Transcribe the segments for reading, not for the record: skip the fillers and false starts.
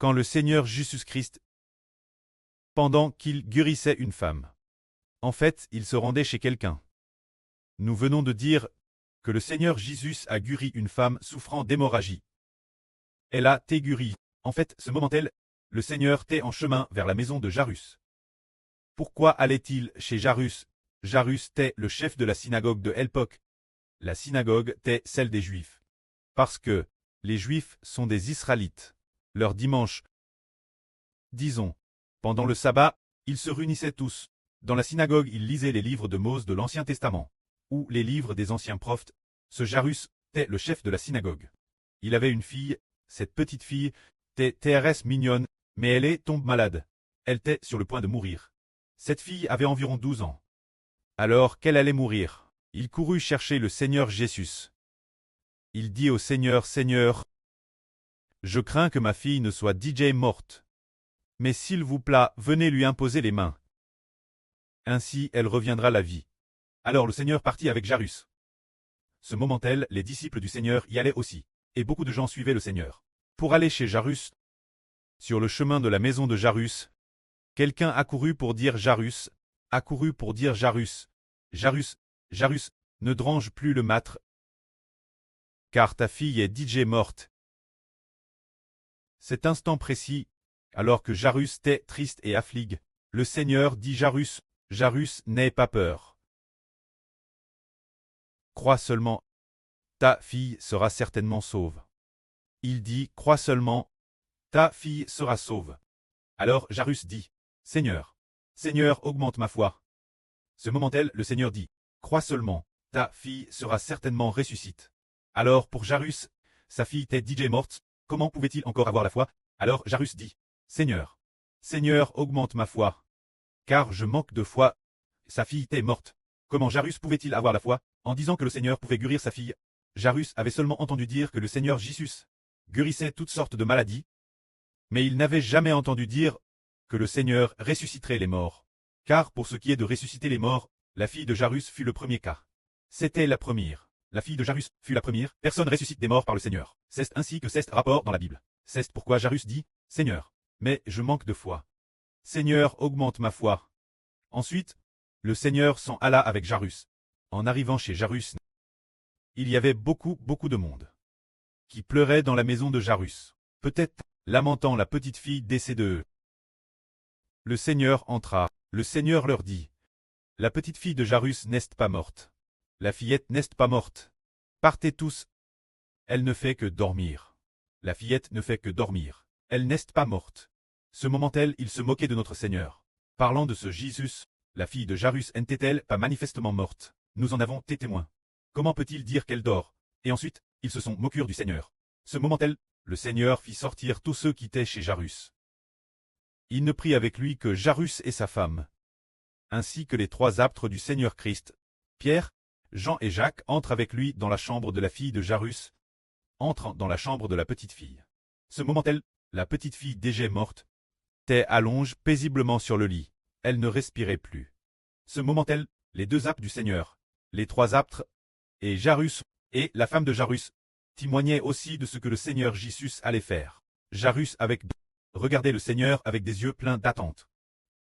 quand le Seigneur Jésus-Christ, pendant qu'il guérissait une femme. En fait, il se rendait chez quelqu'un. Nous venons de dire que le Seigneur Jésus a guéri une femme souffrant d'hémorragie. Elle a été guérie. En fait, ce moment-là, le Seigneur était en chemin vers la maison de Jairus. Pourquoi allait-il chez Jairus? Jairus était le chef de la synagogue de l'époque. La synagogue était celle des Juifs. Parce que les Juifs sont des Israélites. Leur dimanche, disons, pendant le sabbat, ils se réunissaient tous. Dans la synagogue, ils lisaient les livres de Mose de l'Ancien Testament, ou les livres des anciens prophètes. Ce Jairus était le chef de la synagogue. Il avait une fille, cette petite fille était très mignonne, mais elle tombe malade. Elle était sur le point de mourir. Cette fille avait environ 12 ans. Alors qu'elle allait mourir, il courut chercher le Seigneur Jésus. Il dit au Seigneur, « Seigneur, je crains que ma fille ne soit déjà morte. Mais s'il vous plaît, venez lui imposer les mains. Ainsi elle reviendra à la vie. » Alors le Seigneur partit avec Jairus. Ce moment-là, les disciples du Seigneur y allaient aussi, et beaucoup de gens suivaient le Seigneur. Pour aller chez Jairus, sur le chemin de la maison de Jairus, quelqu'un accourut pour dire Jairus, Jairus, Jairus, ne dérange plus le maître, car ta fille est déjà morte. Cet instant précis, alors que Jairus était triste et affligé, le Seigneur dit Jairus, Jairus, n'aie pas peur. Crois seulement, ta fille sera certainement sauve. Il dit, crois seulement, ta fille sera sauve. Alors Jairus dit, Seigneur, Seigneur, augmente ma foi. Ce moment-là, le Seigneur dit, crois seulement, ta fille sera certainement ressuscite. Alors pour Jairus, sa fille était déjà morte, comment pouvait-il encore avoir la foi? Alors Jairus dit, Seigneur, Seigneur, augmente ma foi. Car je manque de foi, sa fille était morte. Comment Jairus pouvait-il avoir la foi, en disant que le Seigneur pouvait guérir sa fille? Jairus avait seulement entendu dire que le Seigneur Jésus guérissait toutes sortes de maladies, mais il n'avait jamais entendu dire que le Seigneur ressusciterait les morts. Car pour ce qui est de ressusciter les morts, la fille de Jairus fut le premier cas. C'était la première. La fille de Jairus fut la première. Personne ressuscite des morts par le Seigneur. C'est ainsi que c'est rapport dans la Bible. C'est pourquoi Jairus dit, Seigneur, mais je manque de foi. Seigneur, augmente ma foi. Ensuite, le Seigneur s'en alla avec Jairus. En arrivant chez Jairus, il y avait beaucoup de monde qui pleurait dans la maison de Jairus, peut-être lamentant la petite fille décédée. Le Seigneur entra. Le Seigneur leur dit, la petite fille de Jairus n'est pas morte. La fillette n'est pas morte. Partez tous. Elle ne fait que dormir. La fillette ne fait que dormir. Elle n'est pas morte. Ce moment-là, il se moquait de notre Seigneur. Parlant de ce Jésus, la fille de Jairus n'était-elle pas manifestement morte? Nous en avons été témoins. Comment peut-il dire qu'elle dort? Et ensuite, ils se sont moqués du Seigneur. Ce moment-là, le Seigneur fit sortir tous ceux qui étaient chez Jairus. Il ne prit avec lui que Jairus et sa femme, ainsi que les 3 apôtres du Seigneur Christ. Pierre, Jean et Jacques entrent avec lui dans la chambre de la fille de Jairus, entrent dans la chambre de la petite fille. Ce moment-là, la petite fille déjà morte, était allongée paisiblement sur le lit. Elle ne respirait plus. Ce moment-là, les 2 apôtres du Seigneur, les 3 apôtres, et Jairus, et la femme de Jairus, témoignaient aussi de ce que le Seigneur Jésus allait faire. Jairus regardait le Seigneur avec des yeux pleins d'attente,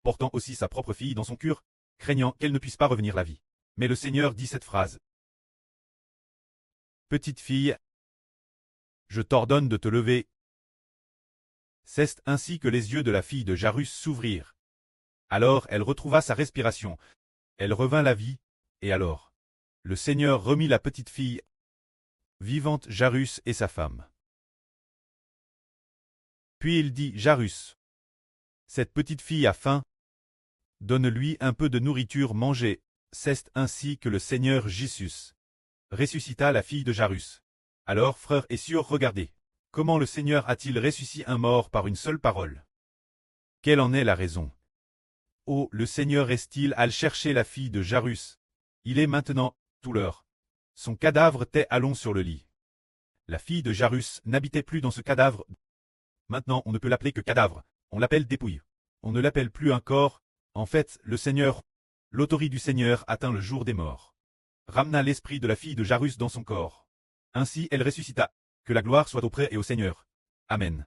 portant aussi sa propre fille dans son cœur, craignant qu'elle ne puisse pas revenir la vie. Mais le Seigneur dit cette phrase. Petite fille, je t'ordonne de te lever. C'est ainsi que les yeux de la fille de Jairus s'ouvrirent. Alors elle retrouva sa respiration. Elle revint la vie, et alors, le Seigneur remit la petite fille vivante Jairus et sa femme. Puis il dit, Jairus, cette petite fille a faim. Donne-lui un peu de nourriture manger. C'est ainsi que le Seigneur Jésus ressuscita la fille de Jairus. Alors, frères et sœurs, regardez. Comment le Seigneur a-t-il ressuscité un mort par une seule parole? Quelle en est la raison? Oh, le Seigneur est-il allé chercher la fille de Jairus? Il est maintenant, tout l'heure. Son cadavre était allons sur le lit. La fille de Jairus n'habitait plus dans ce cadavre. Maintenant, on ne peut l'appeler que cadavre. On l'appelle dépouille. On ne l'appelle plus un corps. En fait, le Seigneur, l'autorité du Seigneur atteint le jour des morts, ramena l'esprit de la fille de Jairus dans son corps. Ainsi elle ressuscita. Que la gloire soit auprès et au Seigneur. Amen.